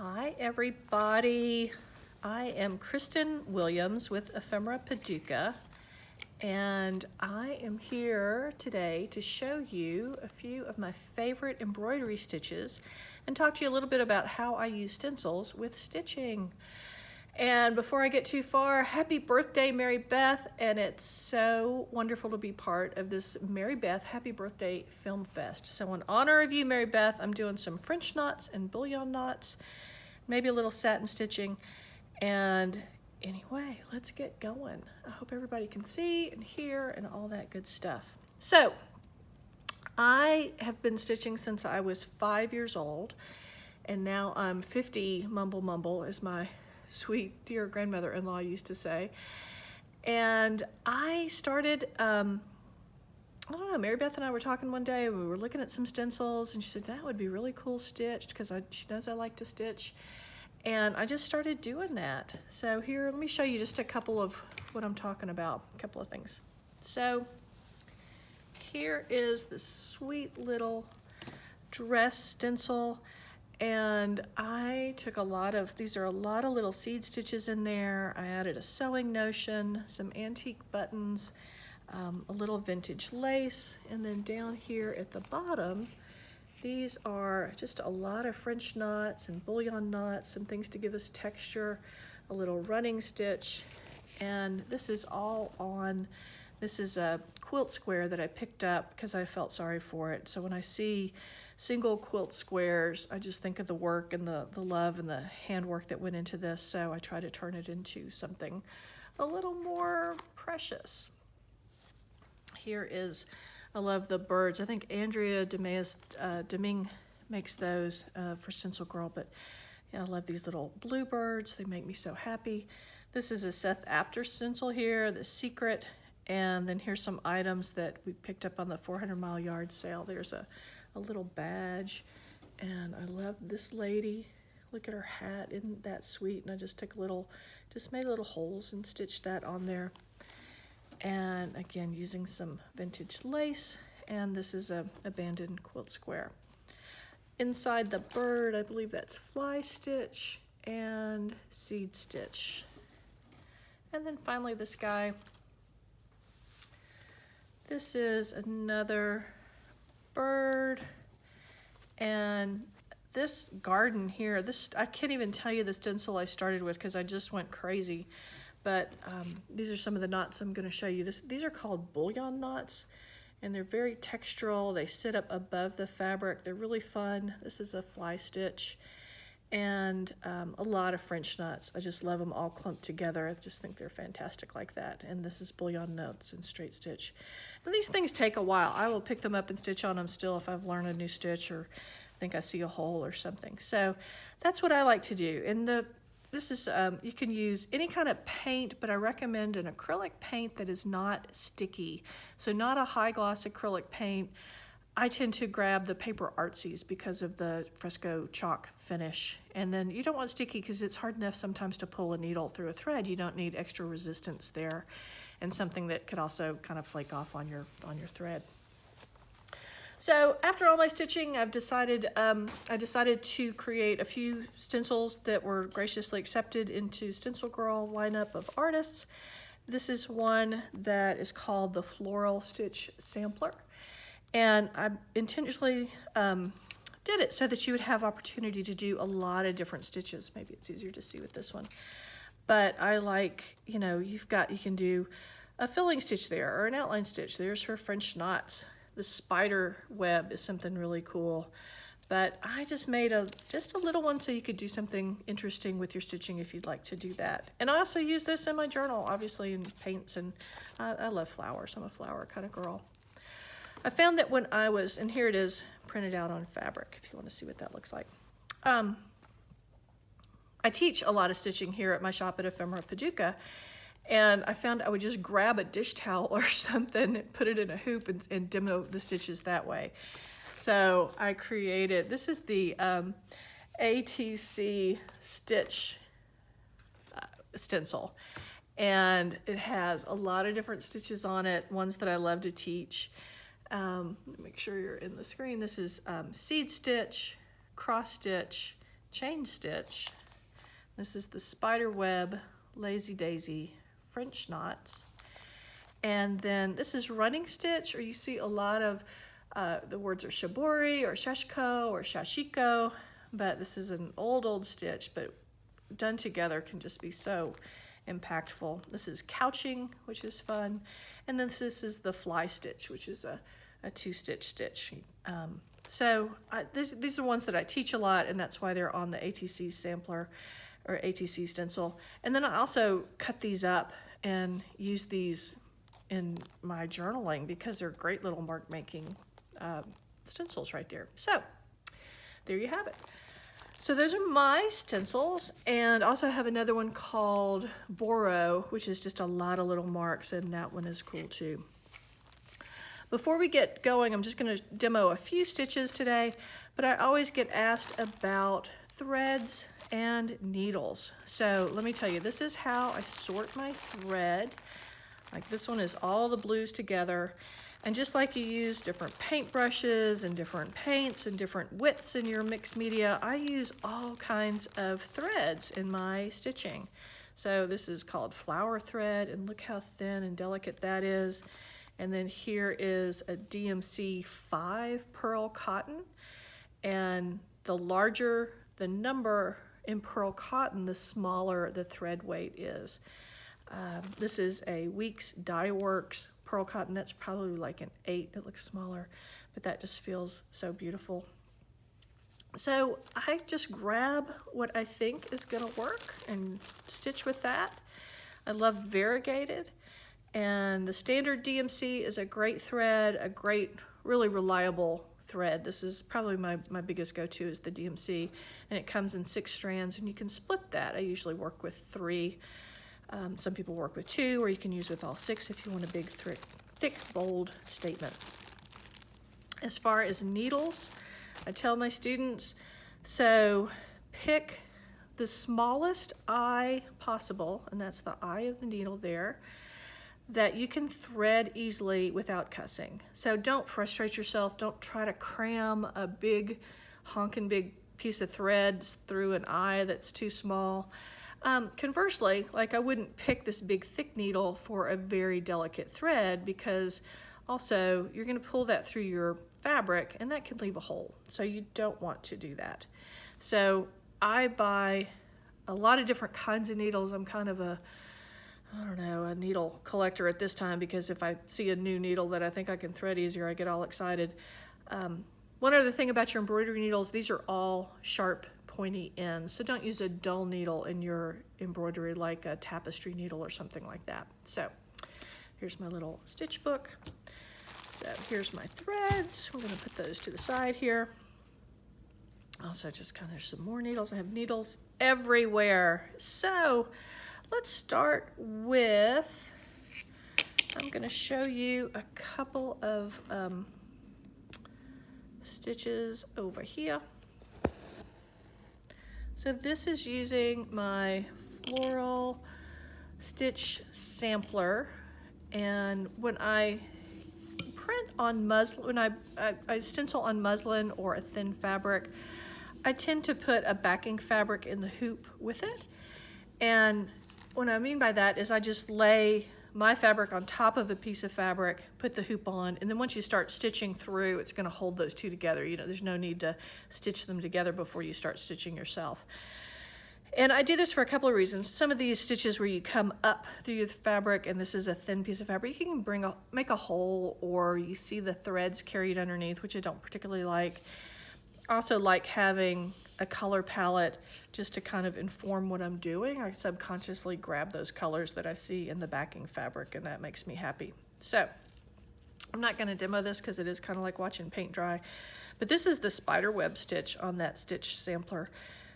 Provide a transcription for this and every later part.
Hi everybody, I am Kristin Williams with Ephemera Paducah, and I am here today to show you a few of my favorite embroidery stitches and talk to you a little bit about how I use stencils with stitching. And before I get too far, happy birthday, Mary Beth, and it's so wonderful to be part of this Mary Beth Happy Birthday Film Fest. So in honor of you, Mary Beth, I'm doing some French knots and bouillon knots, maybe a little satin stitching, and anyway, let's get going. I hope everybody can see and hear and all that good stuff. So I have been stitching since I was 5 years old, and now I'm 50, mumble mumble, as my sweet dear grandmother-in-law used to say. And I started, I don't know, Mary Beth and I were talking one day, we were looking at some stencils, and she said that would be really cool stitched, because she knows I like to stitch. And I just started doing that. So here, let me show you just a couple of what I'm talking about, a couple of things. So here is the sweet little dress stencil. And I took a lot of, these are a lot of little seed stitches in there. I added a sewing notion, some antique buttons, a little vintage lace, and then down here at the bottom, these are just a lot of French knots and bouillon knots, some things to give us texture, a little running stitch, and this is all on, this is a quilt square that I picked up because I felt sorry for it. So when I see single quilt squares, I just think of the work and the love and the handwork that went into this, so I try to turn it into something a little more precious. Here is, I love the birds. I think Andrea Deming makes those for StencilGirl, but yeah, I love these little bluebirds. They make me so happy. This is a Seth Apter stencil here, The Secret, and then here's some items that we picked up on the 400-mile yard sale. There's a little badge, and I love this lady. Look at her hat, isn't that sweet? And I just took just made little holes and stitched that on there. And again, using some vintage lace, and this is a abandoned quilt square. Inside the bird, I believe that's fly stitch and seed stitch. And then finally this guy, this is another bird, and this garden here, I can't even tell you the stencil I started with because I just went crazy. But these are some of the knots I'm going to show you. These are called bouillon knots, and they're very textural. They sit up above the fabric. They're really fun. This is a fly stitch, and a lot of French knots. I just love them all clumped together. I just think they're fantastic like that. And this is bouillon knots and straight stitch. And these things take a while. I will pick them up and stitch on them still if I've learned a new stitch or think I see a hole or something. So that's what I like to do. And this is, you can use any kind of paint, but I recommend an acrylic paint that is not sticky. So not a high gloss acrylic paint. I tend to grab the paper artsies because of the fresco chalk finish. And then you don't want sticky because it's hard enough sometimes to pull a needle through a thread. You don't need extra resistance there, and something that could also kind of flake off on your thread. So after all my stitching, I decided to create a few stencils that were graciously accepted into StencilGirl lineup of artists. This is one that is called the Floral Stitch Sampler. And I intentionally did it so that you would have opportunity to do a lot of different stitches. Maybe it's easier to see with this one. But I like, you know, you can do a filling stitch there or an outline stitch. There's for French knots. The spider web is something really cool, but I just made just a little one so you could do something interesting with your stitching if you'd like to do that. And I also use this in my journal, obviously, in paints, and I love flowers. I'm a flower kind of girl. I found that when I was, and here it is printed out on fabric if you want to see what that looks like. I teach a lot of stitching here at my shop at Ephemera Paducah, and I found I would just grab a dish towel or something and put it in a hoop and demo the stitches that way. So I created, this is the ATC stitch stencil. And it has a lot of different stitches on it, ones that I love to teach. Make sure you're in the screen. This is seed stitch, cross stitch, chain stitch. This is the Spider Web Lazy Daisy French knots. And then this is running stitch, or you see a lot of the words are shibori or shashiko or shashiko, but this is an old stitch, but done together can just be so impactful. This is couching, which is fun. And then this is the fly stitch, which is a 2-stitch stitch. These are ones that I teach a lot, and that's why they're on the ATC sampler or ATC stencil. And then I also cut these up and use these in my journaling because they're great little mark making stencils right there. So there you have it. So those are my stencils, and also I have another one called Boro, which is just a lot of little marks, and that one is cool too. Before we get going, I'm just going to demo a few stitches today, but I always get asked about threads and needles. So let me tell you, this is how I sort my thread. Like this one is all the blues together. And just like you use different paint brushes and different paints and different widths in your mixed media, I use all kinds of threads in my stitching. So this is called flower thread, and look how thin and delicate that is. And then here is a DMC 5 pearl cotton. And the larger the number in pearl cotton, the smaller the thread weight is. This is a Weeks Dye Works pearl cotton. That's probably like an 8. It looks smaller, but that just feels so beautiful. So I just grab what I think is gonna work and stitch with that. I love variegated, and the standard DMC is a great thread, a great, really reliable thread. This is probably my biggest go-to is the DMC, and it comes in 6 strands, and you can split that. I usually work with 3. Some people work with 2, or you can use with all 6 if you want a big, thick, bold statement. As far as needles, I tell my students, so pick the smallest eye possible, and that's the eye of the needle there, that you can thread easily without cussing. So don't frustrate yourself. Don't try to cram a big, honking big piece of thread through an eye that's too small. Conversely, like I wouldn't pick this big thick needle for a very delicate thread, because also you're going to pull that through your fabric and that can leave a hole. So you don't want to do that. So I buy a lot of different kinds of needles. I'm kind of a needle collector at this time, because if I see a new needle that I think I can thread easier, I get all excited. One other thing about your embroidery needles, these are all sharp, pointy ends. So don't use a dull needle in your embroidery like a tapestry needle or something like that. So here's my little stitch book. So here's my threads. We're going to put those to the side here. Also just kind of some more needles. I have needles everywhere. So let's start with, I'm going to show you a couple of stitches over here. So this is using my Floral stitch sampler, and when I print on muslin, when I stencil on muslin or a thin fabric, I tend to put a backing fabric in the hoop with it. And what I mean by that is I just lay my fabric on top of a piece of fabric, put the hoop on, and then once you start stitching through, it's going to hold those two together. You know, there's no need to stitch them together before you start stitching yourself. And I do this for a couple of reasons. Some of these stitches where you come up through the fabric and this is a thin piece of fabric, you can make a hole, or you see the threads carried underneath, which I don't particularly like. I also like having a color palette just to kind of inform what I'm doing. I subconsciously grab those colors that I see in the backing fabric, and that makes me happy. So I'm not going to demo this because it is kind of like watching paint dry, but this is the spider web stitch on that stitch sampler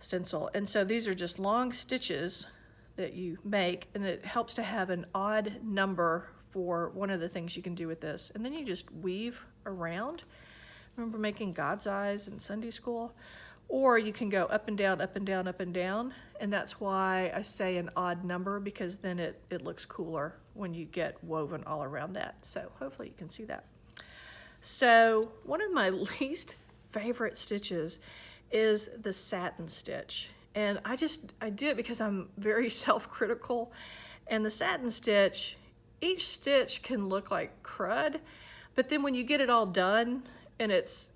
stencil. And so these are just long stitches that you make, and it helps to have an odd number for one of the things you can do with this. And then you just weave around. Remember making God's eyes in Sunday school? Or you can go up and down, up and down, up and down. And that's why I say an odd number, because then it looks cooler when you get woven all around that. So hopefully you can see that. So one of my least favorite stitches is the satin stitch. And I do it because I'm very self-critical. And the satin stitch, each stitch can look like crud, but then when you get it all done and it's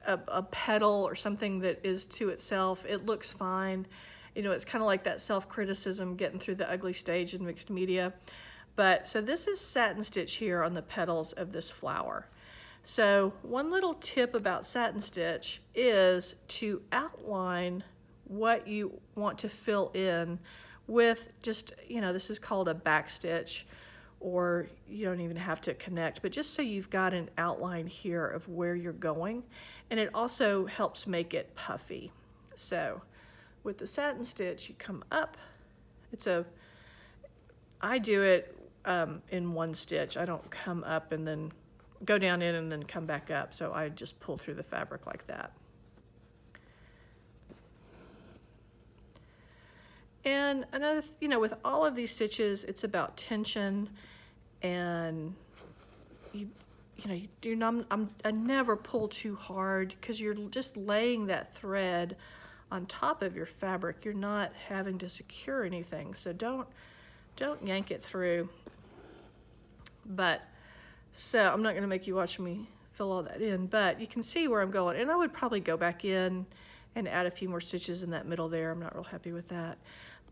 a petal or something that is to itself, it looks fine. You know, it's kind of like that self-criticism getting through the ugly stage in mixed media. But so this is satin stitch here on the petals of this flower. So one little tip about satin stitch is to outline what you want to fill in with just, you know, this is called a back stitch, or you don't even have to connect, but just so you've got an outline here of where you're going. And it also helps make it puffy. So with the satin stitch, you come up. I do it in one stitch. I don't come up and then go down in and then come back up. So I just pull through the fabric like that. And another, you know, with all of these stitches, it's about tension, and I never pull too hard, because you're just laying that thread on top of your fabric. You're not having to secure anything, so don't yank it through. But so I'm not going to make you watch me fill all that in, but you can see where I'm going, and I would probably go back in and add a few more stitches in that middle there. I'm not real happy with that.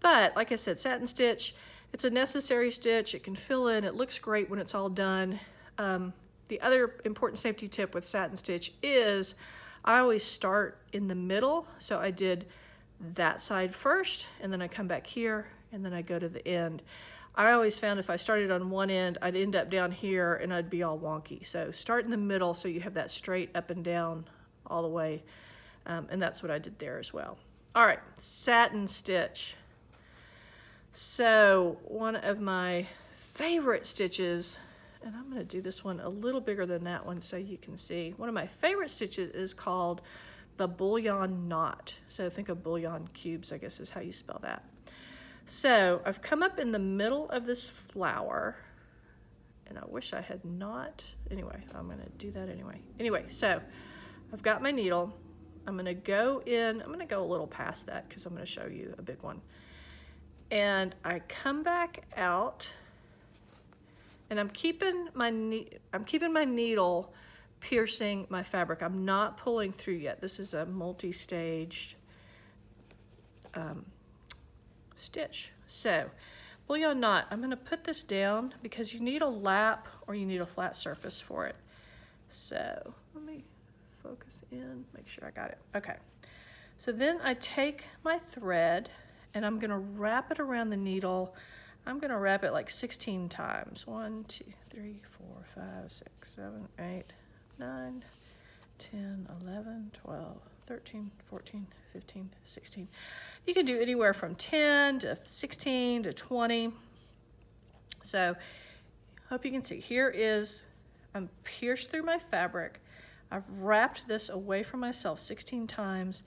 But like I said, satin stitch, it's a necessary stitch. It can fill in. It looks great when it's all done. The other important safety tip with satin stitch is I always start in the middle. So I did that side first, and then I come back here, and then I go to the end. I always found if I started on one end, I'd end up down here and I'd be all wonky. So start in the middle so you have that straight up and down all the way. And that's what I did there as well. All right, satin stitch. So one of my favorite stitches, and I'm going to do this one a little bigger than that one so you can see. One of my favorite stitches is called the Bouillon Knot. So think of bouillon cubes, I guess is how you spell that. So I've come up in the middle of this flower, and I wish I had not. Anyway, I'm going to do that anyway. Anyway, so I've got my needle. I'm going to go in. I'm going to go a little past that because I'm going to show you a big one. And I come back out, and I'm keeping my needle piercing my fabric. I'm not pulling through yet. This is a multi-staged stitch. So Bouillon knot, I'm going to put this down because you need a lap or you need a flat surface for it. So let me focus in, make sure I got it. Okay. So then I take my thread and I'm going to wrap it around the needle. I'm going to wrap it like 16 times. 1, 2, 3, 4, 5, 6, 7, 8, 9, 10, 11, 12, 13, 14, 15, 16. You can do anywhere from 10 to 16 to 20. So hope you can see. Here is, I'm pierced through my fabric. I've wrapped this away from myself 16 times.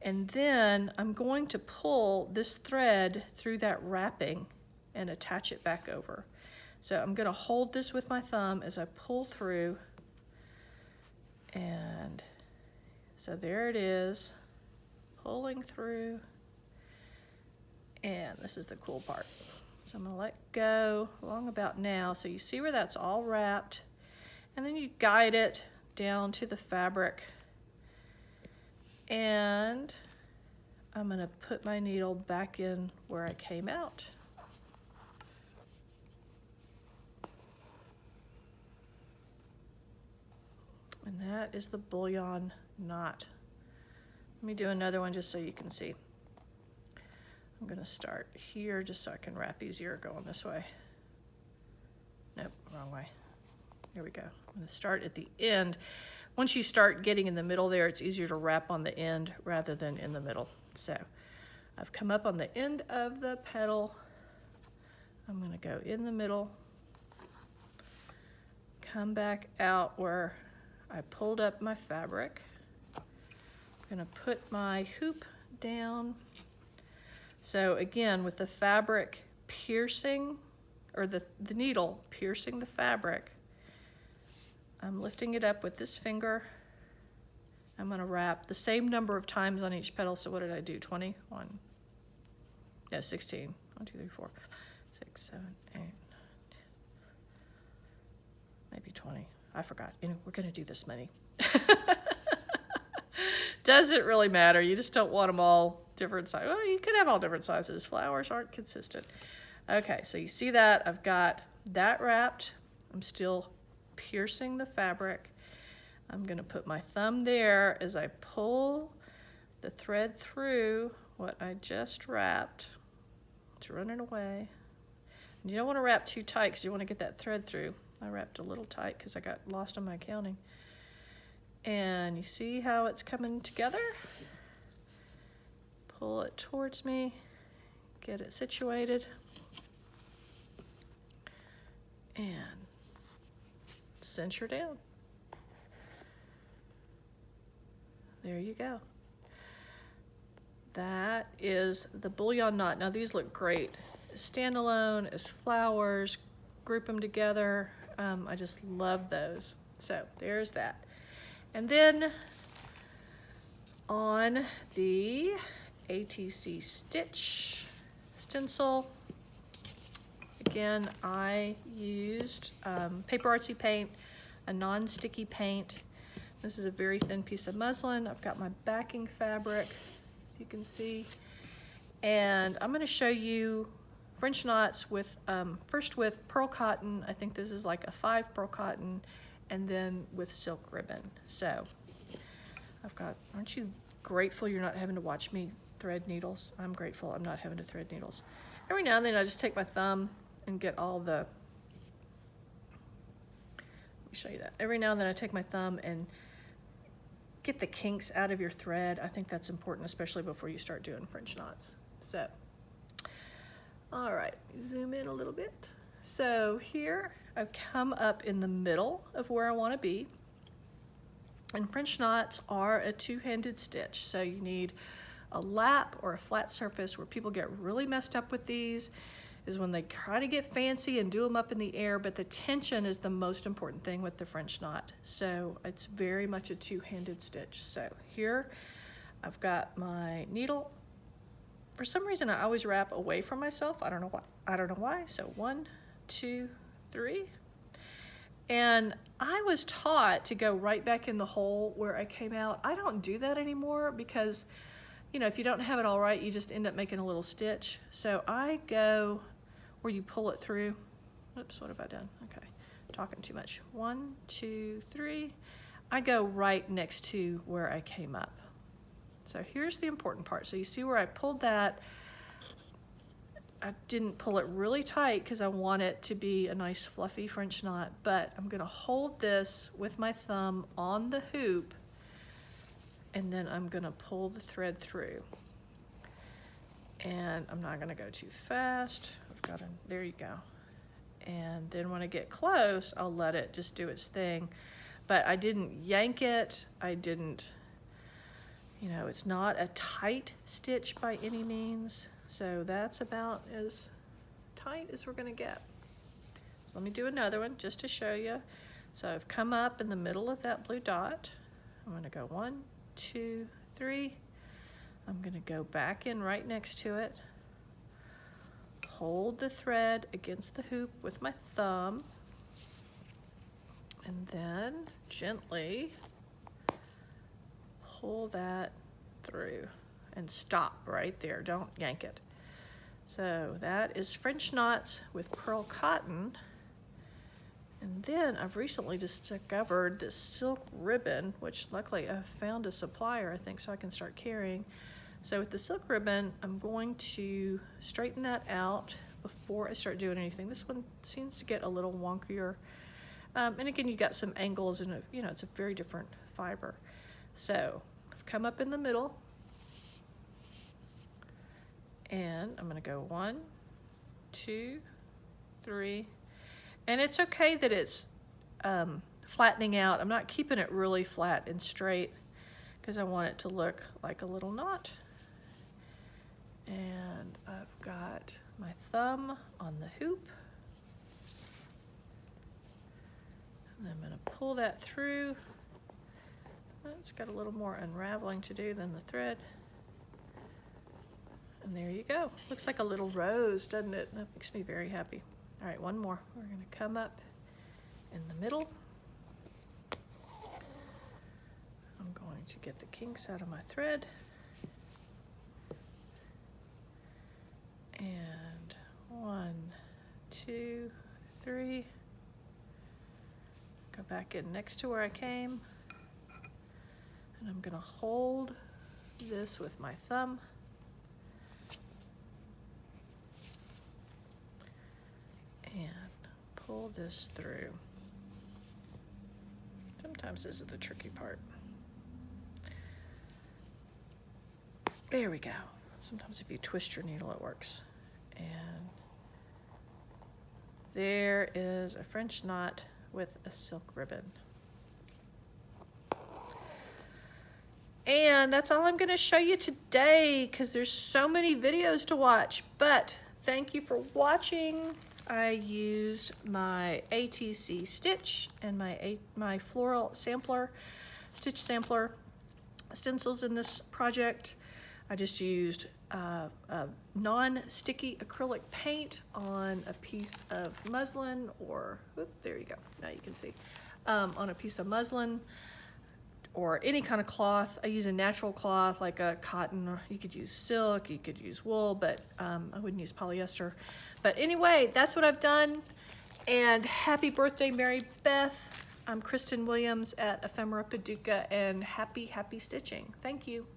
And then I'm going to pull this thread through that wrapping and attach it back over. So I'm going to hold this with my thumb as I pull through. And so there it is, pulling through. And this is the cool part. So I'm going to let go along about now. So you see where that's all wrapped. And then you guide it down to the fabric. And I'm going to put my needle back in where I came out. And that is the Bouillon knot. Let me do another one just so you can see. I'm going to start here just so I can wrap easier going this way. Nope, wrong way. Here we go. I'm going to start at the end. Once you start getting in the middle there, it's easier to wrap on the end rather than in the middle. So I've come up on the end of the petal. I'm going to go in the middle, come back out where I pulled up my fabric. I'm going to put my hoop down. So again, with the fabric piercing, or the needle piercing the fabric, I'm lifting it up with this finger, I'm gonna wrap the same number of times on each petal. So what did I do? 20? 16. 1, 2, 3, 4, 6, 7, 8, 9, 10, maybe 20. I forgot. You know, we're gonna do this many. Doesn't really matter. You just don't want them all different sizes. Well, you could have all different sizes. Flowers aren't consistent. Okay, so you see that I've got that wrapped. I'm still piercing the fabric. I'm gonna put my thumb there as I pull the thread through what I just wrapped. It's running away. And you don't want to wrap too tight because you want to get that thread through. I wrapped a little tight because I got lost on my counting. And you see how it's coming together? Pull it towards me, get it situated, and cinch her down. There you go. That is the Bouillon Knot. Now these look great standalone, as flowers, group them together. I just love those. So there's that. And then on the ATC stitch stencil, again, I used paper artsy paint, a non-sticky paint. This is a very thin piece of muslin. I've got my backing fabric, as you can see. And I'm gonna show you French knots with, first with pearl cotton. I think this is like a 5 pearl cotton, and then with silk ribbon. So I've got, aren't you grateful you're not having to watch me thread needles? I'm grateful I'm not having to thread needles. Every now and then I just take my thumb and get all the, let me show you that. Every now and then I take my thumb and get the kinks out of your thread. I think that's important, especially before you start doing French knots. So, all right, zoom in a little bit. So here I've come up in the middle of where I want to be. And French knots are a two-handed stitch. So you need a lap or a flat surface. Where people get really messed up with these is when they try to get fancy and do them up in the air, but the tension is the most important thing with the French knot. So it's very much a two-handed stitch. So here I've got my needle. For some reason I always wrap away from myself. I don't know why. So 1, 2, 3. And I was taught to go right back in the hole where I came out. I don't do that anymore because, you know, if you don't have it all right, you just end up making a little stitch. So I go where you pull it through. Oops, what have I done? Okay, talking too much. 1, 2, 3. I go right next to where I came up. So here's the important part. So you see where I pulled that. I didn't pull it really tight because I want it to be a nice fluffy French knot, but I'm gonna hold this with my thumb on the hoop, and then I'm gonna pull the thread through. And I'm not gonna go too fast. There you go. And then when I get close, I'll let it just do its thing. But I didn't yank it. I didn't, you know, it's not a tight stitch by any means. So that's about as tight as we're gonna get. So let me do another one just to show you. So I've come up in the middle of that blue dot. I'm gonna go 1, 2, 3. I'm gonna go back in right next to it. Hold the thread against the hoop with my thumb. And then gently pull that through. And stop right there, don't yank it. So that is French knots with pearl cotton. And then I've recently discovered this silk ribbon, which luckily I found a supplier, I think, so I can start carrying. So with the silk ribbon, I'm going to straighten that out before I start doing anything. This one seems to get a little wonkier. And again, you got some angles and, you know, it's a very different fiber. So I've come up in the middle. And I'm gonna go 1, 2, 3. And it's okay that it's flattening out. I'm not keeping it really flat and straight because I want it to look like a little knot. And I've got my thumb on the hoop. And I'm gonna pull that through It's got a little more unraveling to do than the thread. And there you go. Looks like a little rose, doesn't it? That makes me very happy. All right, one more. We're going to come up in the middle. I'm going to get the kinks out of my thread. And 1, 2, 3. Go back in next to where I came. And I'm going to hold this with my thumb. And pull this through. Sometimes this is the tricky part. There we go. Sometimes if you twist your needle, it works. And there is a French knot with a silk ribbon. And that's all I'm going to show you today because there's so many videos to watch. But thank you for watching. I used my ATC stitch and my floral sampler, stitch sampler stencils in this project. I just used non-sticky acrylic paint on a piece of muslin, or there you go, now you can see, on a piece of muslin or any kind of cloth. I use a natural cloth like a cotton, or you could use silk, you could use wool, but I wouldn't use polyester. But anyway, that's what I've done. And happy birthday, Mary Beth. I'm Kristin Williams at Ephemera Paducah, and happy stitching. Thank you.